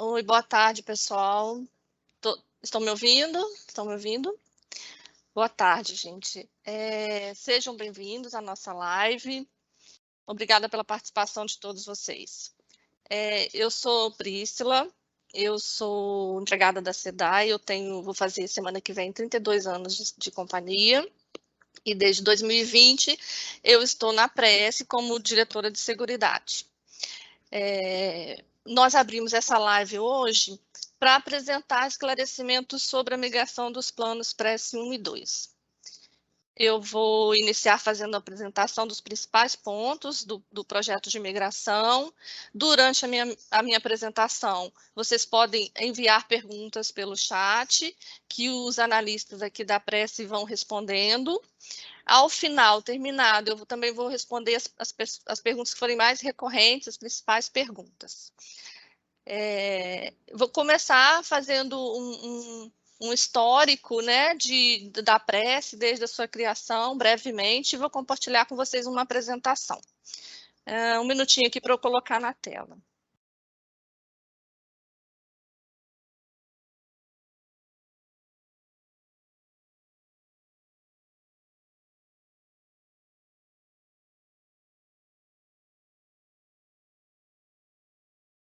Oi, boa tarde, pessoal. Estão me ouvindo? Estão me ouvindo? Boa tarde, gente. Sejam bem-vindos à nossa live. Obrigada pela participação de todos vocês. Eu sou Príscila, eu sou empregada da SEDAI, vou fazer semana que vem 32 anos de companhia, e desde 2020 eu estou na Prece como diretora de seguridade. Nós abrimos essa live hoje para apresentar esclarecimentos sobre a migração dos planos Prece 1 e 2. Eu vou iniciar fazendo a apresentação dos principais pontos do projeto de migração. Durante a minha apresentação, vocês podem enviar perguntas pelo chat, que os analistas aqui da Prece vão respondendo. Ao final, terminado, eu também vou responder as perguntas que forem mais recorrentes, as principais perguntas. Vou começar fazendo um histórico, né, da Prece, desde a sua criação, brevemente, e vou compartilhar com vocês uma apresentação. Um minutinho aqui para eu colocar na tela.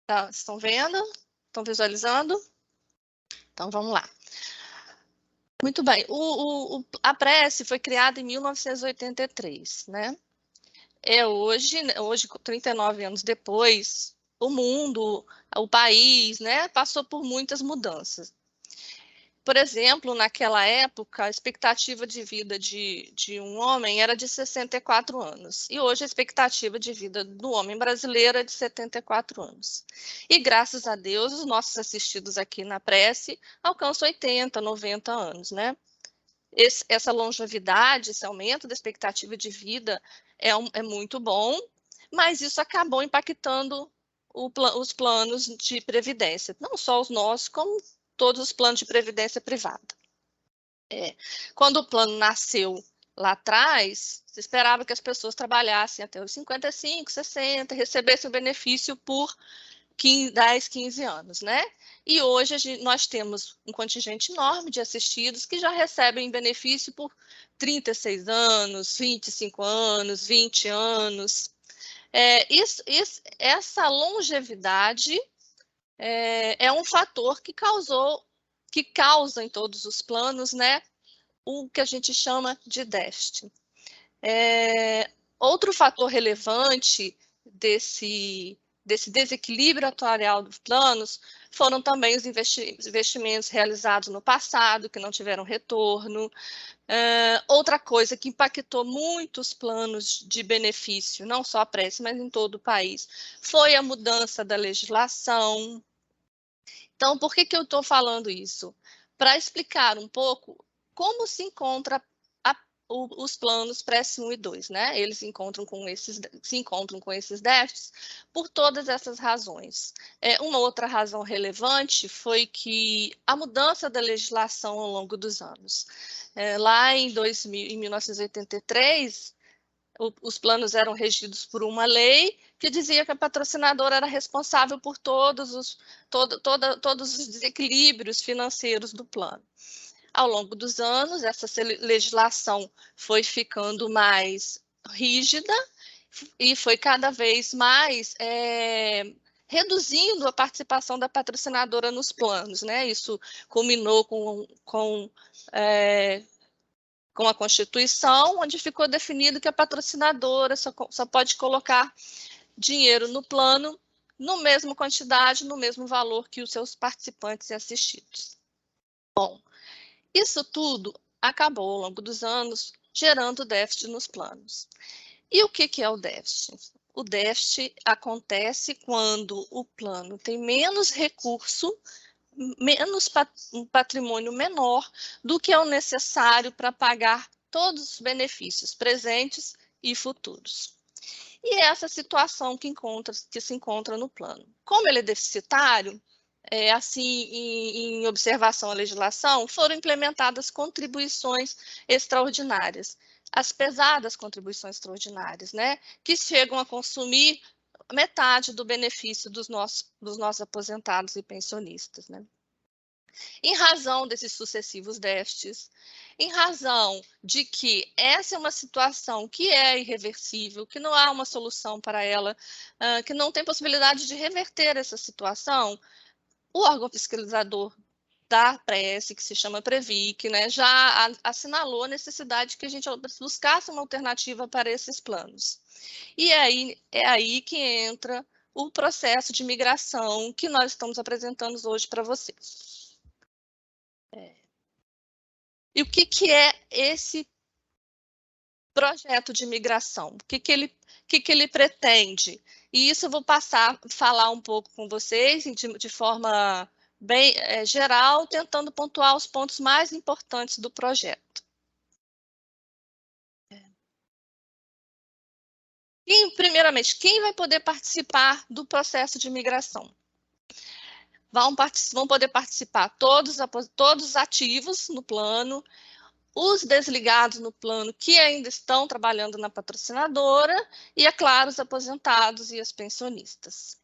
Tá, estão vendo? Estão visualizando? Então, vamos lá. Muito bem. A Prece foi criada em 1983, né? Hoje, 39 anos depois, o mundo, o país, né, passou por muitas mudanças. Por exemplo, naquela época, a expectativa de vida de um homem era de 64 anos. E hoje a expectativa de vida do homem brasileiro é de 74 anos. E graças a Deus, os nossos assistidos aqui na Prece alcançam 80, 90 anos, né? Essa longevidade, esse aumento da expectativa de vida é muito bom, mas isso acabou impactando os planos de previdência, não só os nossos, como todos os planos de previdência privada. Quando o plano nasceu lá atrás, se esperava que as pessoas trabalhassem até os 55, 60, recebessem o benefício por 10, 15 anos, né? E hoje nós temos um contingente enorme de assistidos que já recebem benefício por 36 anos, 25 anos, 20 anos. Essa longevidade é um fator que causa em todos os planos, né, o que a gente chama de déficit. Outro fator relevante desse desequilíbrio atuarial dos planos foram também os investimentos realizados no passado, que não tiveram retorno. Outra coisa que impactou muito os planos de benefício, não só a Prece, mas em todo o país, foi a mudança da legislação. Então, por que eu estou falando isso? Para explicar um pouco como se encontra os planos Prece 1 e 2, né? Eles se encontram com esses déficits por todas essas razões. Uma outra razão relevante foi que a mudança da legislação ao longo dos anos. Lá em 1983, os planos eram regidos por uma lei que dizia que a patrocinadora era responsável por todos os desequilíbrios financeiros do plano. Ao longo dos anos, essa legislação foi ficando mais rígida e foi cada vez mais reduzindo a participação da patrocinadora nos planos, né? Isso culminou com a Constituição, onde ficou definido que a patrocinadora só pode colocar dinheiro no plano na mesma quantidade, no mesmo valor que os seus participantes e assistidos. Bom, isso tudo acabou ao longo dos anos gerando déficit nos planos. E o que é o déficit? O déficit acontece quando o plano tem menos recurso, um patrimônio menor do que é o necessário para pagar todos os benefícios presentes e futuros. E é essa situação que se encontra no plano. Como ele é deficitário, assim, em observação à legislação, foram implementadas contribuições extraordinárias, as pesadas contribuições extraordinárias, né, que chegam a consumir metade do benefício dos nossos aposentados e pensionistas, né? Em razão desses sucessivos déficits, em razão de que essa é uma situação que é irreversível, que não há uma solução para ela, que não tem possibilidade de reverter essa situação, o órgão fiscalizador da Prece, que se chama Previc, né, já assinalou a necessidade que a gente buscasse uma alternativa para esses planos. E aí, é aí que entra o processo de migração que nós estamos apresentando hoje para vocês. E o que é esse projeto de migração? O que ele pretende? E isso eu vou passar a falar um pouco com vocês de forma bem geral, tentando pontuar os pontos mais importantes do projeto. E, primeiramente, quem vai poder participar do processo de migração? Vão poder participar todos os ativos no plano, os desligados no plano que ainda estão trabalhando na patrocinadora e, é claro, os aposentados e as pensionistas.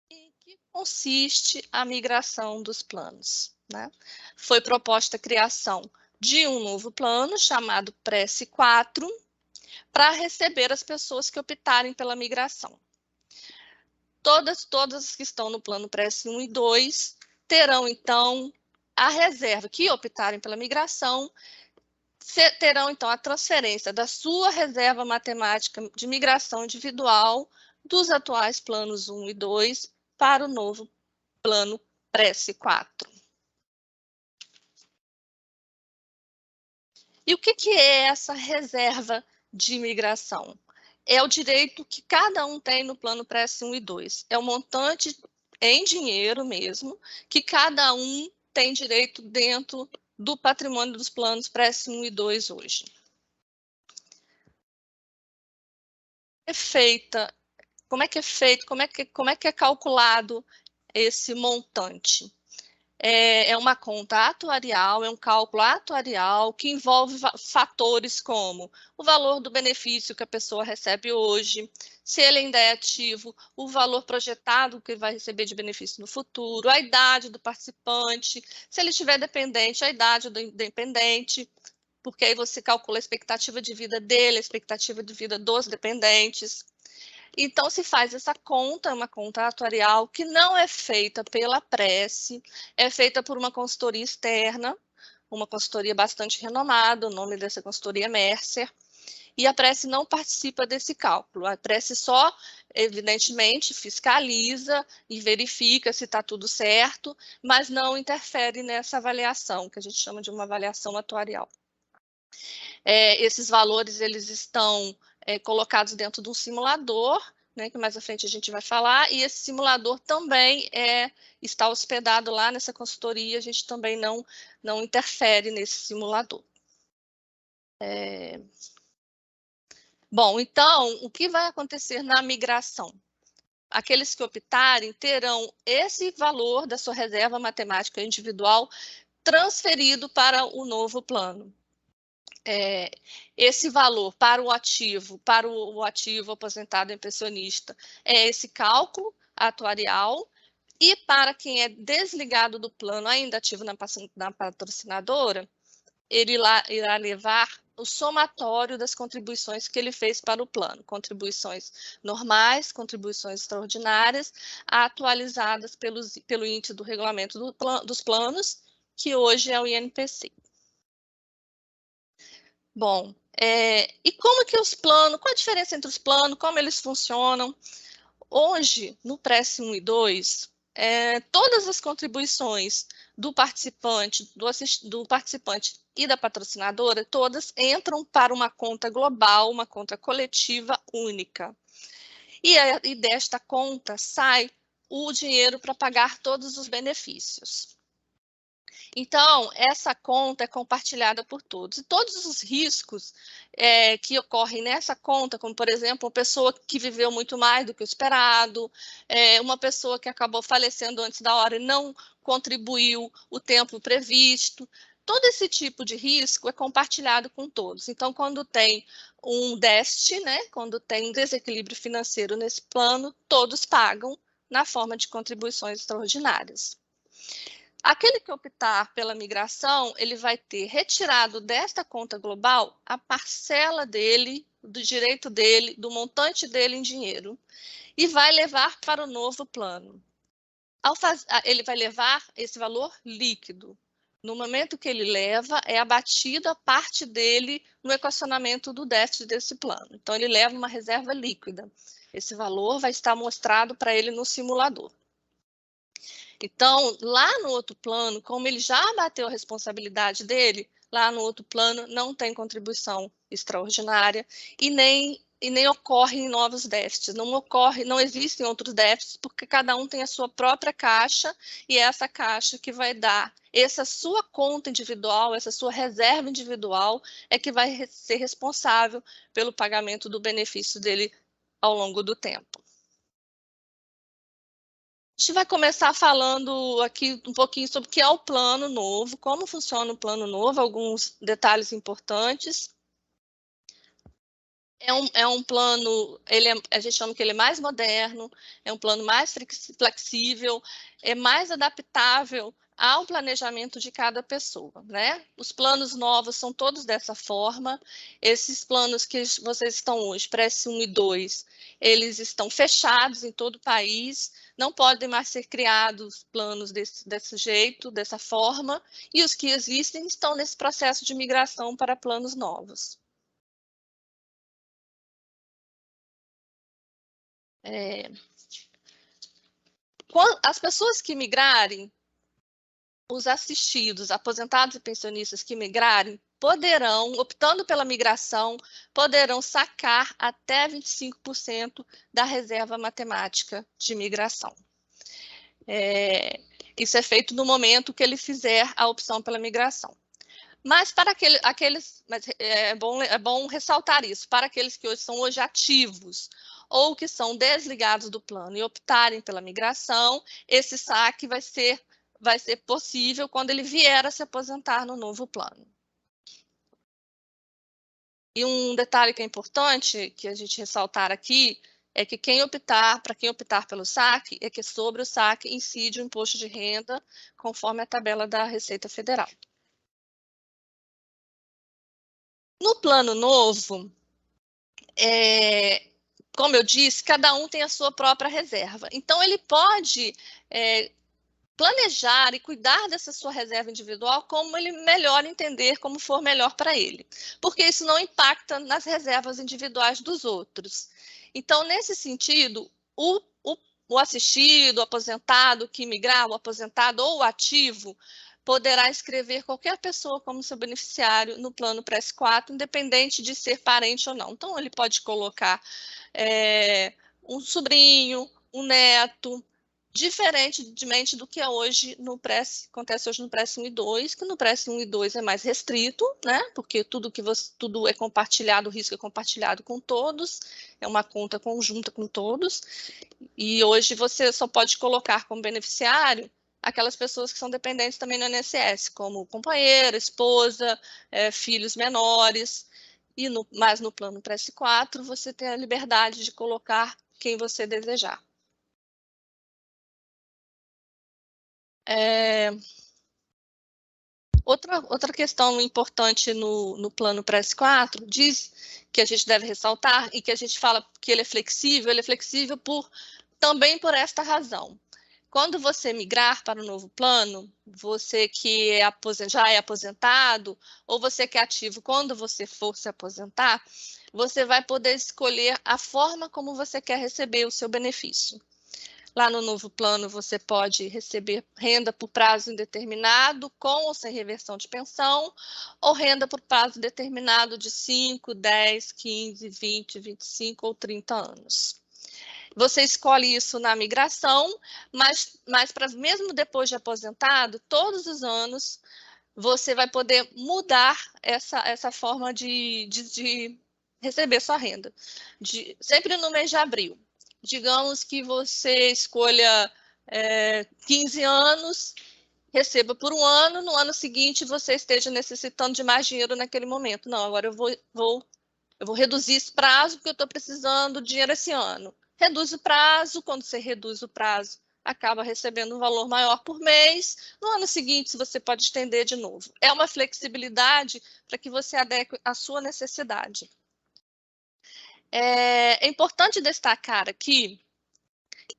Em que consiste a migração dos planos, né? Foi proposta a criação de um novo plano chamado Prece 4 para receber as pessoas que optarem pela migração. Todas que estão no plano Prece 1 e 2 terão, então, a reserva, que optarem pela migração, terão, então, a transferência da sua reserva matemática de migração individual dos atuais planos 1 e 2 para o novo plano Prece 4. E o que é essa reserva de migração? É o direito que cada um tem no plano Prece 1 e 2. É o montante em dinheiro mesmo, que cada um tem direito dentro do patrimônio dos planos Prece 1 e 2 hoje. Como é que é feito, como é que é calculado esse montante? É uma conta atuarial, é um cálculo atuarial que envolve fatores como o valor do benefício que a pessoa recebe hoje, se ele ainda é ativo, o valor projetado que ele vai receber de benefício no futuro, a idade do participante, se ele estiver dependente, a idade do dependente, porque aí você calcula a expectativa de vida dele, a expectativa de vida dos dependentes. Então, se faz essa conta, uma conta atuarial, que não é feita pela Prece, é feita por uma consultoria externa, uma consultoria bastante renomada, o nome dessa consultoria é Mercer, e a Prece não participa desse cálculo. A Prece só, evidentemente, fiscaliza e verifica se está tudo certo, mas não interfere nessa avaliação, que a gente chama de uma avaliação atuarial. Esses valores eles estão colocados dentro de um simulador, né, que mais à frente a gente vai falar, e esse simulador também está hospedado lá nessa consultoria, a gente também não interfere nesse simulador. Bom, então, o que vai acontecer na migração? Aqueles que optarem terão esse valor da sua reserva matemática individual transferido para o novo plano. Esse valor para o ativo aposentado e pensionista, é esse cálculo atuarial, e para quem é desligado do plano, ainda ativo na patrocinadora, ele irá levar o somatório das contribuições que ele fez para o plano, contribuições normais, contribuições extraordinárias, atualizadas pelo índice do regulamento dos planos, que hoje é o INPC. Bom, e como que os planos, qual a diferença entre os planos, como eles funcionam? Hoje, no Prece 1 e 2, todas as contribuições do participante, do participante e da patrocinadora, todas entram para uma conta global, uma conta coletiva única. E desta conta sai o dinheiro para pagar todos os benefícios. Então, essa conta é compartilhada por todos. E todos os riscos que ocorrem nessa conta, como, por exemplo, uma pessoa que viveu muito mais do que o esperado, uma pessoa que acabou falecendo antes da hora e não contribuiu o tempo previsto, todo esse tipo de risco é compartilhado com todos. Então, quando tem um déficit, né? Quando tem um desequilíbrio financeiro nesse plano, todos pagam na forma de contribuições extraordinárias. Aquele que optar pela migração, ele vai ter retirado desta conta global a parcela dele, do direito dele, do montante dele em dinheiro, e vai levar para o novo plano. Ele vai levar esse valor líquido. No momento que ele leva, é abatida a parte dele no equacionamento do déficit desse plano. Então, ele leva uma reserva líquida. Esse valor vai estar mostrado para ele no simulador. Então, lá no outro plano, como ele já abateu a responsabilidade dele, lá no outro plano não tem contribuição extraordinária e nem ocorrem novos déficits, não existem outros déficits, porque cada um tem a sua própria caixa, e é essa caixa que vai dar, essa sua conta individual, essa sua reserva individual, é que vai ser responsável pelo pagamento do benefício dele ao longo do tempo. A gente vai começar falando aqui um pouquinho sobre o que é o plano novo, como funciona o plano novo, alguns detalhes importantes. É um plano, a gente chama que ele é mais moderno, é um plano mais flexível, é mais adaptável ao planejamento de cada pessoa, né? Os planos novos são todos dessa forma. Esses planos que vocês estão hoje, PRESS 1 e 2, eles estão fechados em todo o país, não podem mais ser criados planos desse jeito, dessa forma, e os que existem estão nesse processo de migração para planos novos. As pessoas que migrarem, os assistidos, aposentados e pensionistas que migrarem, poderão, optando pela migração, poderão sacar até 25% da reserva matemática de migração. Isso é feito no momento que ele fizer a opção pela migração. Mas para é bom ressaltar isso, para aqueles que são hoje ativos ou que são desligados do plano e optarem pela migração, esse saque vai ser possível quando ele vier a se aposentar no novo plano. E um detalhe que é importante que a gente ressaltar aqui é que para quem optar pelo saque, é que sobre o saque incide o imposto de renda, conforme a tabela da Receita Federal. No plano novo, como eu disse, cada um tem a sua própria reserva. Então, ele pode planejar e cuidar dessa sua reserva individual como ele melhor entender, como for melhor para ele. Porque isso não impacta nas reservas individuais dos outros. Então, nesse sentido, o assistido, o aposentado que migrar, o aposentado ou o ativo, poderá inscrever qualquer pessoa como seu beneficiário no plano PRESS 4, independente de ser parente ou não. Então, ele pode colocar um sobrinho, um neto, diferentemente do que é hoje acontece hoje no PRESS 1 e 2, que no PRESS 1 e 2 é mais restrito, né? Porque tudo é compartilhado, o risco é compartilhado com todos, é uma conta conjunta com todos, e hoje você só pode colocar como beneficiário aquelas pessoas que são dependentes também no INSS, como companheira, esposa, filhos menores, mas no plano PRESS 4 você tem a liberdade de colocar quem você desejar. Outra questão importante no plano PRESS 4 diz que a gente deve ressaltar e que a gente fala que ele é flexível também por esta razão. Quando você migrar para o novo plano, você que já é aposentado, ou você que é ativo, quando você for se aposentar, você vai poder escolher a forma como você quer receber o seu benefício. Lá no novo plano, você pode receber renda por prazo indeterminado, com ou sem reversão de pensão, ou renda por prazo determinado de 5, 10, 15, 20, 25 ou 30 anos. Você escolhe isso na migração, mas mesmo depois de aposentado, todos os anos, você vai poder mudar essa forma de receber sua renda. Sempre no mês de abril. Digamos que você escolha 15 anos, receba por um ano, no ano seguinte você esteja necessitando de mais dinheiro naquele momento. Não, agora eu vou eu vou reduzir esse prazo porque eu estou precisando de dinheiro esse ano. Reduz o prazo, quando você reduz o prazo, acaba recebendo um valor maior por mês. No ano seguinte, você pode estender de novo. É uma flexibilidade para que você adeque à sua necessidade. É importante destacar aqui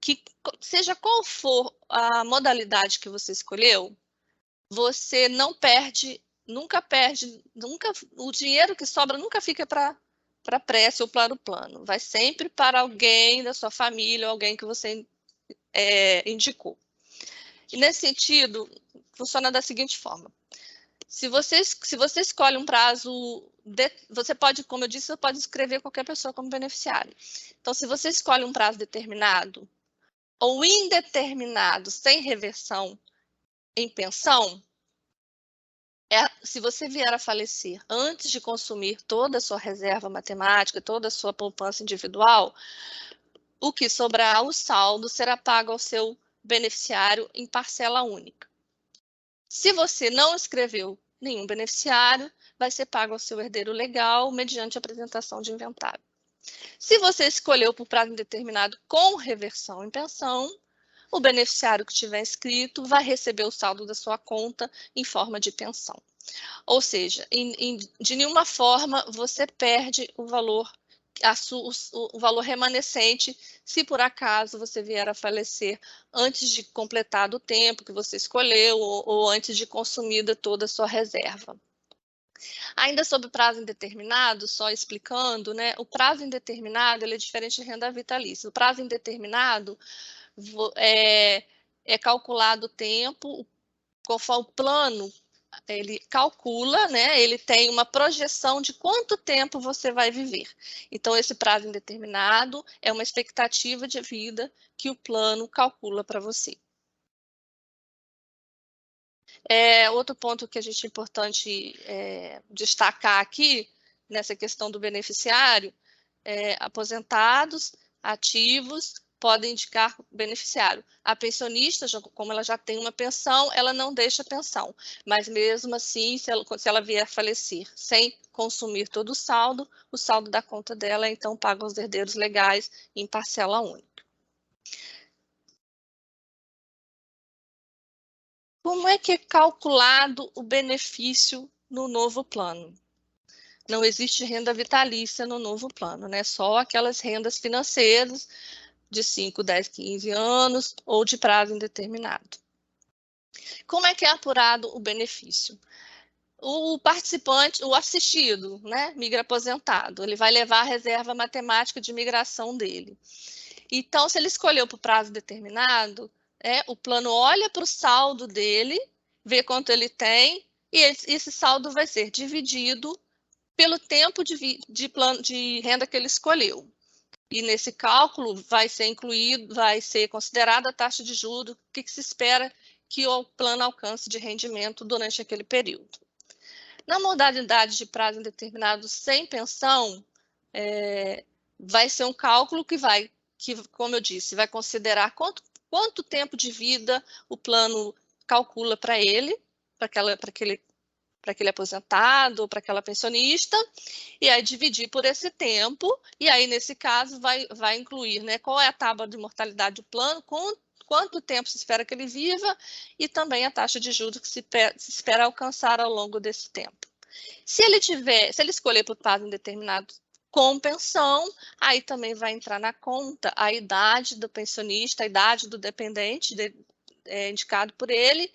que, seja qual for a modalidade que você escolheu, você não perde, nunca, o dinheiro que sobra nunca fica para prece ou para o plano. Vai sempre para alguém da sua família, ou alguém que você indicou. E nesse sentido, funciona da seguinte forma. Se você escolhe um prazo, você pode, como eu disse, você pode escrever qualquer pessoa como beneficiário. Então, se você escolhe um prazo determinado ou indeterminado, sem reversão em pensão, se você vier a falecer antes de consumir toda a sua reserva matemática, toda a sua poupança individual, o que sobrar, o saldo, será pago ao seu beneficiário em parcela única. Se você não escreveu nenhum beneficiário, vai ser pago ao seu herdeiro legal mediante apresentação de inventário. Se você escolheu por prazo indeterminado com reversão em pensão, o beneficiário que tiver inscrito vai receber o saldo da sua conta em forma de pensão. Ou seja, de nenhuma forma você perde o valor, o valor remanescente, se por acaso você vier a falecer antes de completado o tempo que você escolheu ou antes de consumida toda a sua reserva. Ainda sobre o prazo indeterminado, só explicando, né? O prazo indeterminado ele é diferente de renda vitalícia. O prazo indeterminado é calculado o tempo, conforme o plano ele calcula, né? Ele tem uma projeção de quanto tempo você vai viver. Então, esse prazo indeterminado é uma expectativa de vida que o plano calcula para você. Outro ponto que a gente é importante destacar aqui, nessa questão do beneficiário, aposentados, ativos, podem indicar beneficiário. A pensionista, como ela já tem uma pensão, ela não deixa pensão. Mas mesmo assim, se ela vier a falecer sem consumir todo o saldo da conta dela, então paga os herdeiros legais em parcela única. Como é que é calculado o benefício no novo plano? Não existe renda vitalícia no novo plano, né? Só aquelas rendas financeiras de 5, 10, 15 anos ou de prazo indeterminado. Como é que é apurado o benefício? O participante, o assistido, né, migra aposentado, ele vai levar a reserva matemática de migração dele. Então, se ele escolheu por prazo determinado, o plano olha para o saldo dele, vê quanto ele tem, e esse saldo vai ser dividido pelo tempo de renda que ele escolheu. E nesse cálculo vai ser considerada a taxa de juros que se espera que o plano alcance de rendimento durante aquele período. Na modalidade de prazo indeterminado sem pensão, vai ser um cálculo que, como eu disse, vai considerar quanto tempo de vida o plano calcula para ele, para aquele aposentado, para aquela pensionista, e aí dividir por esse tempo, e aí nesse caso vai incluir, né, qual é a tábua de mortalidade do plano, quanto tempo se espera que ele viva, e também a taxa de juros que se espera alcançar ao longo desse tempo. Se ele escolher por prazo indeterminado com pensão, aí também vai entrar na conta a idade do pensionista, a idade do dependente indicado por ele,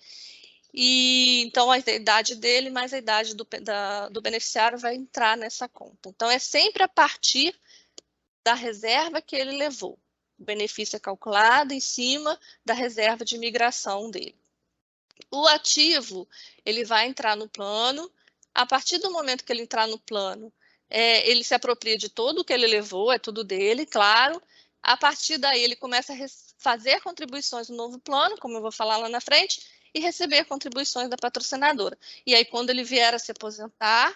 e então a idade dele mais a idade do beneficiário vai entrar nessa conta. Então, é sempre a partir da reserva que ele levou. O benefício é calculado em cima da reserva de migração dele. O ativo, ele vai entrar no plano. A partir do momento que ele entrar no plano, ele se apropria de tudo que ele levou, é tudo dele, claro. A partir daí, ele começa a fazer contribuições no novo plano, como eu vou falar lá na frente, e receber contribuições da patrocinadora. E aí, quando ele vier a se aposentar,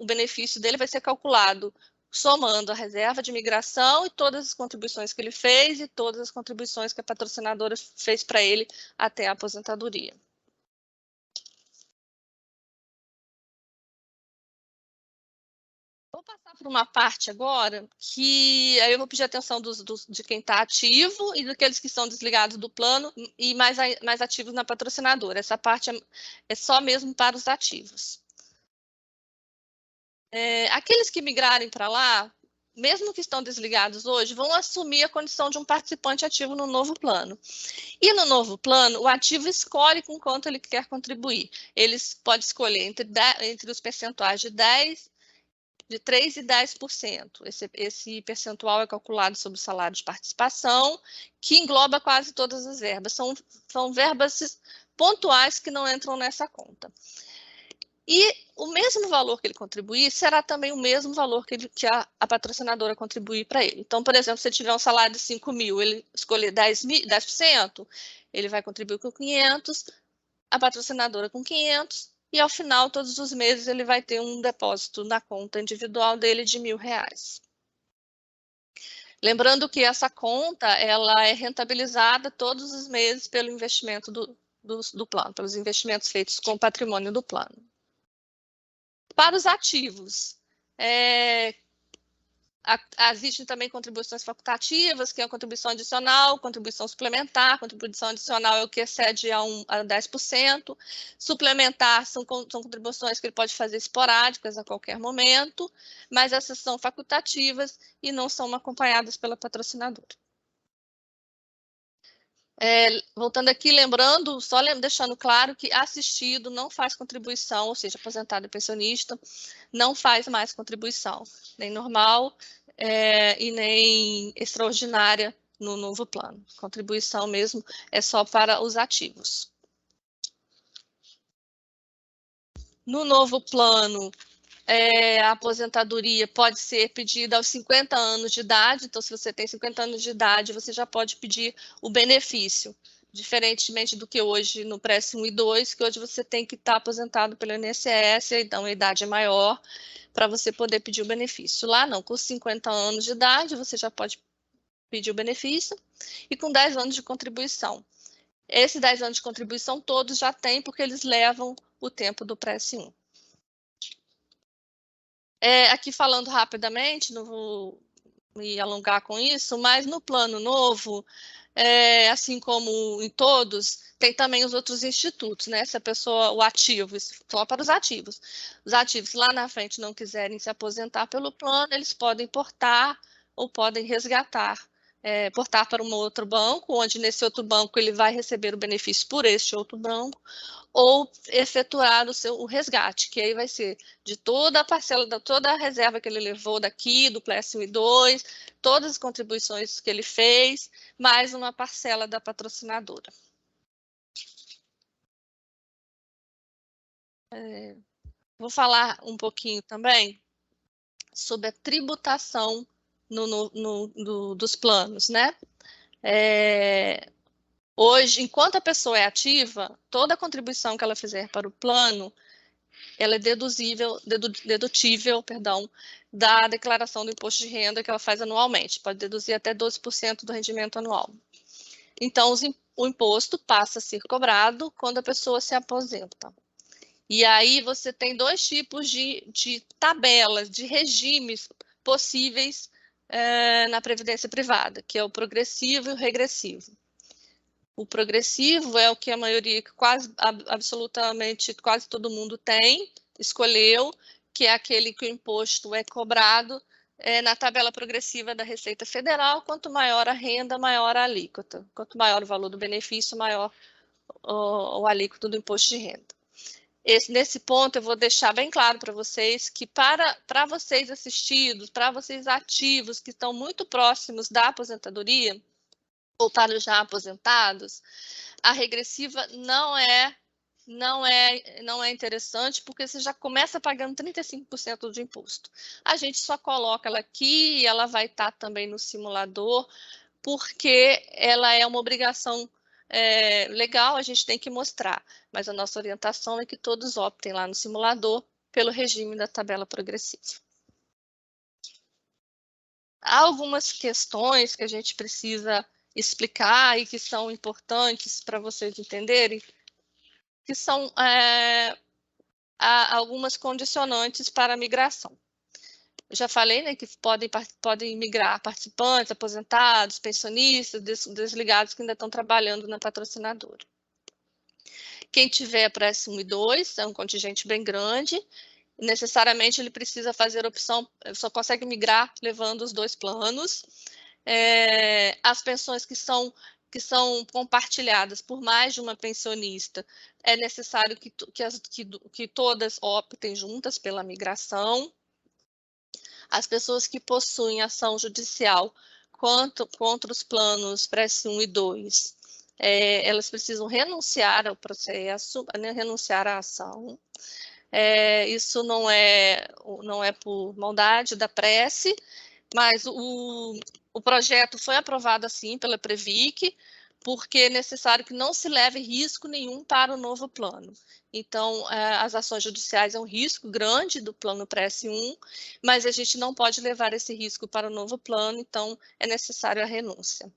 o benefício dele vai ser calculado somando a reserva de migração e todas as contribuições que ele fez e todas as contribuições que a patrocinadora fez para ele até a aposentadoria. para uma parte agora que aí eu vou pedir atenção de quem está ativo e daqueles que estão desligados do plano e mais ativos na patrocinadora. Essa parte é só mesmo para os ativos. Aqueles que migrarem para lá, mesmo que estão desligados hoje, vão assumir a condição de um participante ativo no novo plano. E no novo plano, o ativo escolhe com quanto ele quer contribuir. Ele pode escolher entre os percentuais de 3% e 10%. Esse percentual é calculado sobre o salário de participação, que engloba quase todas as verbas. São verbas pontuais que não entram nessa conta. E o mesmo valor que ele contribuir será também o mesmo valor que a patrocinadora contribuir para ele. Então, por exemplo, se ele tiver um salário de 5 mil, ele escolher 10%, ele vai contribuir com 500, a patrocinadora com 500, e ao final, todos os meses, ele vai ter um depósito na conta individual dele de R$1.000. Lembrando que essa conta ela é rentabilizada todos os meses pelo investimento do plano, pelos investimentos feitos com o patrimônio do plano. Para os ativos, existem também contribuições facultativas, que é a contribuição adicional, contribuição suplementar. Contribuição adicional é o que excede a 10%. Suplementar são contribuições que ele pode fazer esporádicas a qualquer momento, mas essas são facultativas e não são acompanhadas pela patrocinadora. Voltando aqui, lembrando, só deixando claro que assistido não faz contribuição, ou seja, aposentado e pensionista não faz mais contribuição, nem normal e nem extraordinária no novo plano. Contribuição mesmo é só para os ativos. No novo plano, a aposentadoria pode ser pedida aos 50 anos de idade. Então, se você tem 50 anos de idade, você já pode pedir o benefício, diferentemente do que hoje no PRES 1 e 2, que hoje você tem que estar aposentado pelo INSS, então a idade é maior para você poder pedir o benefício. Lá não, com 50 anos de idade, você já pode pedir o benefício, e com 10 anos de contribuição. Esses 10 anos de contribuição todos já têm, porque eles levam o tempo do PRES 1. Aqui falando rapidamente, não vou me alongar com isso, mas no plano novo, assim como em todos, tem também os outros institutos, né? Se a pessoa, o ativo, só para os ativos. Os ativos lá na frente não quiserem se aposentar pelo plano, eles podem portar ou podem resgatar, portar para um outro banco, onde nesse outro banco ele vai receber o benefício por este outro banco, ou efetuar o resgate, que aí vai ser de toda a parcela, toda a reserva que ele levou daqui, do PLES 1 e 2, todas as contribuições que ele fez, mais uma parcela da patrocinadora. Vou falar um pouquinho também sobre a tributação dos planos, né? Hoje, enquanto a pessoa é ativa, toda a contribuição que ela fizer para o plano, ela é dedutível, da declaração do imposto de renda que ela faz anualmente. Pode deduzir até 12% do rendimento anual. Então, o imposto passa a ser cobrado quando a pessoa se aposenta. E aí você tem dois tipos de tabelas, de regimes possíveis na previdência privada, que é o progressivo e o regressivo. O progressivo é o que a maioria, absolutamente quase todo mundo escolheu, que é aquele que o imposto é cobrado na tabela progressiva da Receita Federal. Quanto maior a renda, maior a alíquota. Quanto maior o valor do benefício, maior o alíquota do imposto de renda. Nesse ponto, eu vou deixar bem claro para vocês que para vocês assistidos, para vocês ativos que estão muito próximos da aposentadoria, ou para os já aposentados, a regressiva não é interessante, porque você já começa pagando 35% de imposto. A gente só coloca ela aqui e ela vai estar também no simulador, porque ela é uma obrigação legal, a gente tem que mostrar, mas a nossa orientação é que todos optem lá no simulador pelo regime da tabela progressiva. Há algumas questões que a gente precisa explicar e que são importantes para vocês entenderem, que são algumas condicionantes para a migração. Eu já falei, né, que podem migrar participantes, aposentados, pensionistas, desligados que ainda estão trabalhando na patrocinadora. Quem tiver para S1 e 2 é um contingente bem grande, necessariamente ele precisa fazer opção, só consegue migrar levando os 2 planos. As pensões que são compartilhadas por mais de uma pensionista, é necessário que todas optem juntas pela migração. As pessoas que possuem ação judicial contra os planos para S1 e 2, elas precisam renunciar ao processo, né, renunciar à ação. Isso não é por maldade da Prece, mas o projeto foi aprovado assim pela Previc, porque é necessário que não se leve risco nenhum para o novo plano. Então, as ações judiciais é um risco grande do plano pré-S1, mas a gente não pode levar esse risco para o novo plano, então é necessário a renúncia.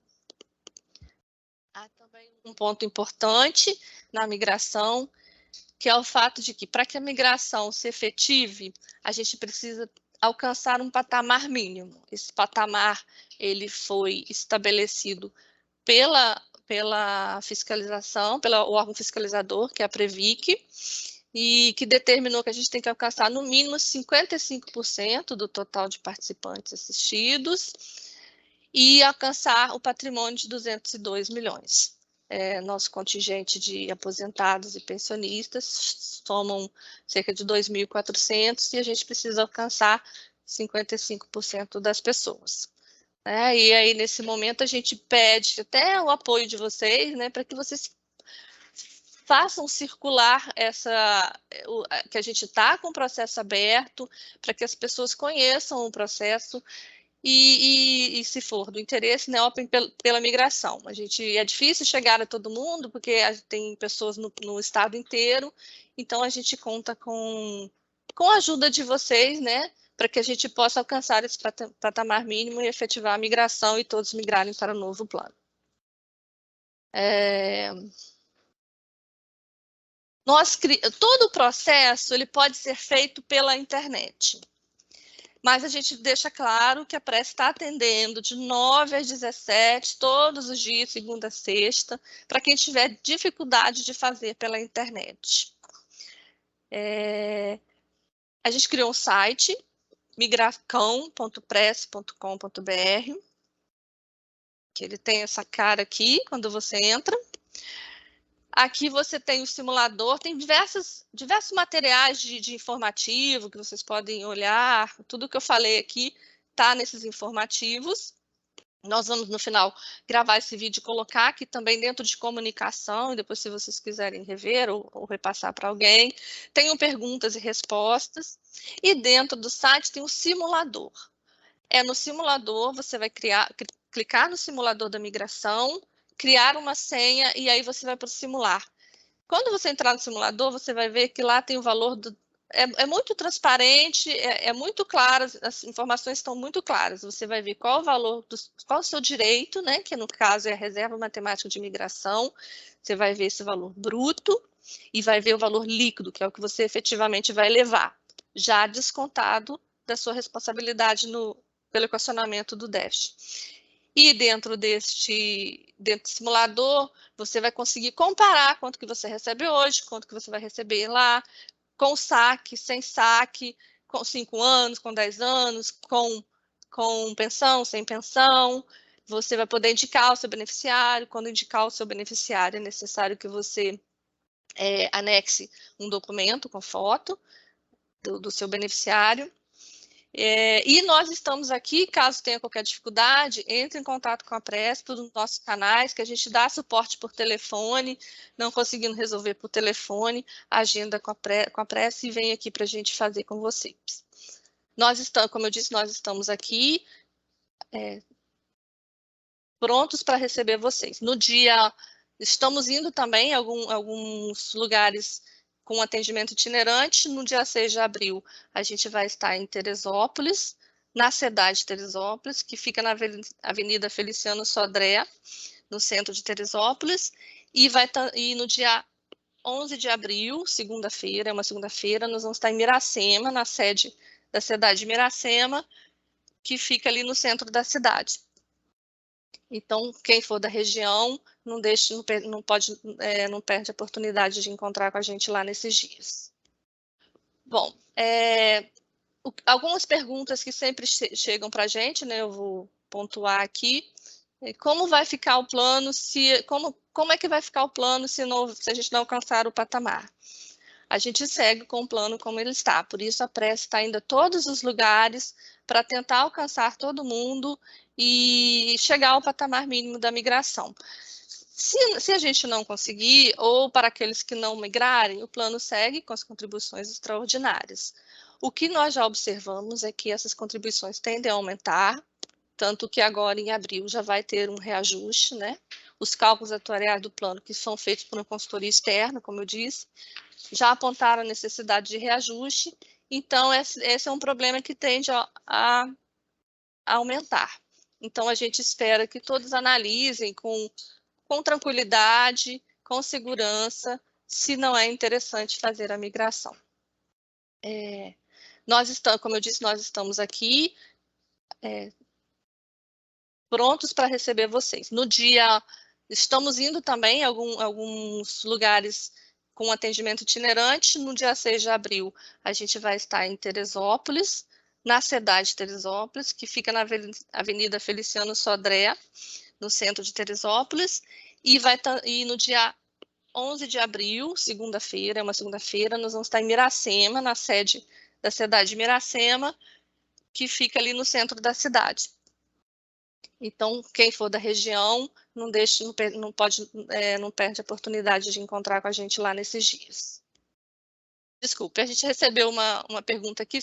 Há também um ponto importante na migração, que é o fato de que, para que a migração se efetive, a gente precisa alcançar um patamar mínimo. Esse patamar ele foi estabelecido pela fiscalização, pelo órgão fiscalizador, que é a Previc, e que determinou que a gente tem que alcançar no mínimo 55% do total de participantes assistidos e alcançar o patrimônio de 202 milhões. Nosso contingente de aposentados e pensionistas somam cerca de 2.400 e a gente precisa alcançar 55% das pessoas. E aí, nesse momento, a gente pede até o apoio de vocês, né, para que vocês façam circular que a gente está com o processo aberto, para que as pessoas conheçam o processo e se for do interesse, né, optem pela migração. É difícil chegar a todo mundo, porque tem pessoas no estado inteiro, então a gente conta com a ajuda de vocês, né, para que a gente possa alcançar esse patamar mínimo e efetivar a migração e todos migrarem para o novo plano. Todo o processo ele pode ser feito pela internet, mas a gente deixa claro que a Prece está atendendo de 9 às 17, todos os dias, segunda a sexta, para quem tiver dificuldade de fazer pela internet. A gente criou um site, migracão.prece.com.br, que ele tem essa cara aqui, quando você entra. Aqui você tem o simulador, tem diversos materiais de informativo que vocês podem olhar. Tudo que eu falei aqui está nesses informativos. Nós vamos, no final, gravar esse vídeo e colocar aqui também dentro de comunicação, e depois, se vocês quiserem rever ou repassar para alguém. Tem perguntas e respostas. E dentro do site tem um simulador. No simulador, você vai clicar no simulador da migração, criar uma senha e aí você vai para o simular. Quando você entrar no simulador, você vai ver que lá tem o valor é muito transparente, é muito claro, as informações estão muito claras. Você vai ver qual o valor, qual o seu direito, né? Que no caso é a reserva matemática de imigração. Você vai ver esse valor bruto e vai ver o valor líquido, que é o que você efetivamente vai levar, já descontado da sua responsabilidade pelo equacionamento do déficit. E dentro desse simulador, você vai conseguir comparar quanto que você recebe hoje, quanto que você vai receber lá, com saque, sem saque, com 5 anos, com 10 anos, com pensão, sem pensão. Você vai poder indicar o seu beneficiário. Quando indicar o seu beneficiário, é necessário que você anexe um documento com foto do seu beneficiário. E nós estamos aqui, caso tenha qualquer dificuldade, entre em contato com a Prece pelos nossos canais, que a gente dá suporte por telefone, não conseguindo resolver por telefone, agenda com a Prece e vem aqui para a gente fazer com vocês. Como eu disse, nós estamos aqui prontos para receber vocês. Estamos indo também em alguns lugares com atendimento itinerante. No dia 6 de abril, a gente vai estar em Teresópolis, na cidade de Teresópolis, que fica na Avenida Feliciano Sodré, no centro de Teresópolis, e no dia 11 de abril, segunda-feira, nós vamos estar em Miracema, na sede da cidade de Miracema, que fica ali no centro da cidade. Então, quem for da região, não perde a oportunidade de encontrar com a gente lá nesses dias. Bom, algumas perguntas que sempre chegam para a gente, né? Eu vou pontuar aqui. Como vai ficar o plano como é que vai ficar o plano se a gente não alcançar o patamar? A gente segue com o plano como ele está, por isso a prece está indo a todos os lugares para tentar alcançar todo mundo e chegar ao patamar mínimo da migração. Se a gente não conseguir, ou para aqueles que não migrarem, o plano segue com as contribuições extraordinárias. O que nós já observamos é que essas contribuições tendem a aumentar, tanto que agora em abril já vai ter um reajuste, né? Os cálculos atuariais do plano, que são feitos por uma consultoria externa, como eu disse, já apontaram a necessidade de reajuste, então esse é um problema que tende a aumentar. Então a gente espera que todos analisem com tranquilidade, com segurança, se não é interessante fazer a migração. Como eu disse, nós estamos aqui prontos para receber vocês. Estamos indo também a alguns lugares com atendimento itinerante. No dia 6 de abril, a gente vai estar em Teresópolis, na cidade de Teresópolis, que fica na Avenida Feliciano Sodré, no centro de Teresópolis, e no dia 11 de abril, segunda-feira, nós vamos estar em Miracema, na sede da cidade de Miracema, que fica ali no centro da cidade. Então, quem for da região, não perde a oportunidade de encontrar com a gente lá nesses dias. Desculpe, a gente recebeu uma pergunta aqui,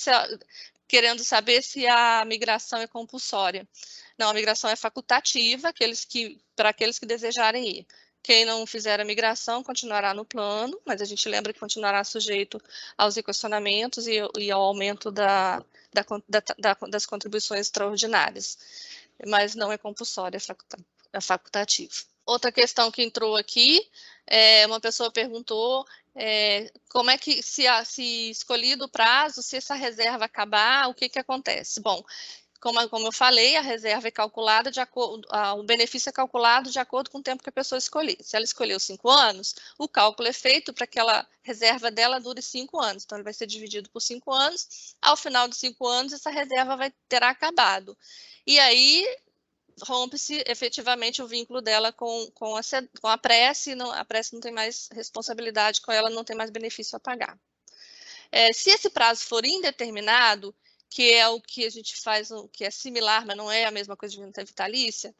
querendo saber se a migração é compulsória. Não, a migração é facultativa, para aqueles que desejarem ir. Quem não fizer a migração continuará no plano, mas a gente lembra que continuará sujeito aos equacionamentos e ao aumento das contribuições extraordinárias. Mas não é compulsória, é facultativo. Outra questão que entrou aqui, uma pessoa perguntou como é que, se escolhido o prazo, se essa reserva acabar, o que acontece? Bom, como eu falei, a reserva é calculada o benefício é calculado de acordo com o tempo que a pessoa escolher. Se ela escolheu 5 anos, o cálculo é feito para que aquela reserva dela dure 5 anos. Então, ele vai ser dividido por 5 anos. Ao final dos 5 anos, essa reserva terá acabado. E aí, rompe-se efetivamente o vínculo dela com a prece, a prece não tem mais responsabilidade com ela, não tem mais benefício a pagar. Se esse prazo for indeterminado, que é o que a gente faz, que é similar, mas não é a mesma coisa de renda vitalícia,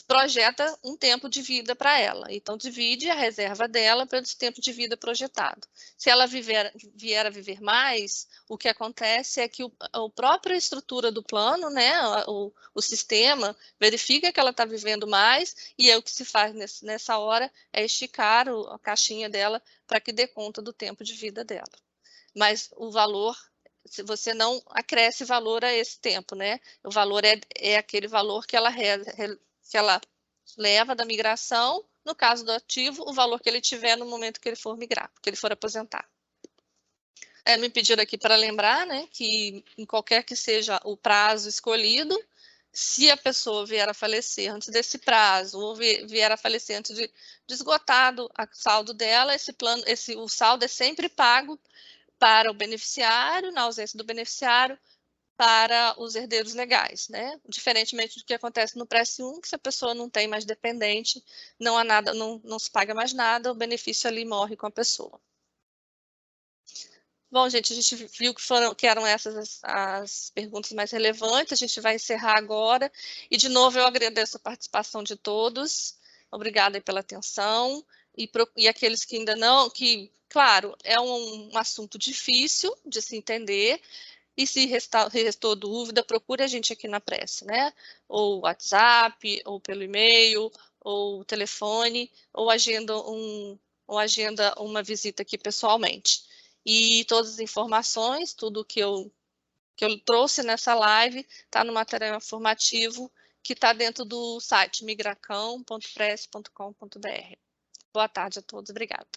projeta um tempo de vida para ela. Então, divide a reserva dela pelo tempo de vida projetado. Se ela vier a viver mais, o que acontece é que a própria estrutura do plano, né, o sistema, verifica que ela está vivendo mais, e o que se faz nessa hora é esticar a caixinha dela para que dê conta do tempo de vida dela. Mas o valor, se você não acresce valor a esse tempo, né? O valor é aquele valor que ela leva da migração, no caso do ativo, o valor que ele tiver no momento que ele for migrar, que ele for aposentar. Me pediram aqui para lembrar, né, que em qualquer que seja o prazo escolhido, se a pessoa vier a falecer antes desse prazo, ou vier a falecer antes de esgotado o saldo dela, o saldo é sempre pago para o beneficiário, na ausência do beneficiário, para os herdeiros legais, né? Diferentemente do que acontece no Prece 1, que se a pessoa não tem mais dependente, não há nada, não se paga mais nada, o benefício ali morre com a pessoa. Bom, gente, a gente viu que eram essas as perguntas mais relevantes, a gente vai encerrar agora, e de novo eu agradeço a participação de todos, obrigada pela atenção, e aqueles que ainda não, claro, é um assunto difícil de se entender, e se restou dúvida, procure a gente aqui na Prece, né? Ou WhatsApp, ou pelo e-mail, ou telefone, ou agenda uma visita aqui pessoalmente. E todas as informações, tudo que eu trouxe nessa live, está no material informativo que está dentro do site migracão.prece.com.br. Boa tarde a todos, obrigada.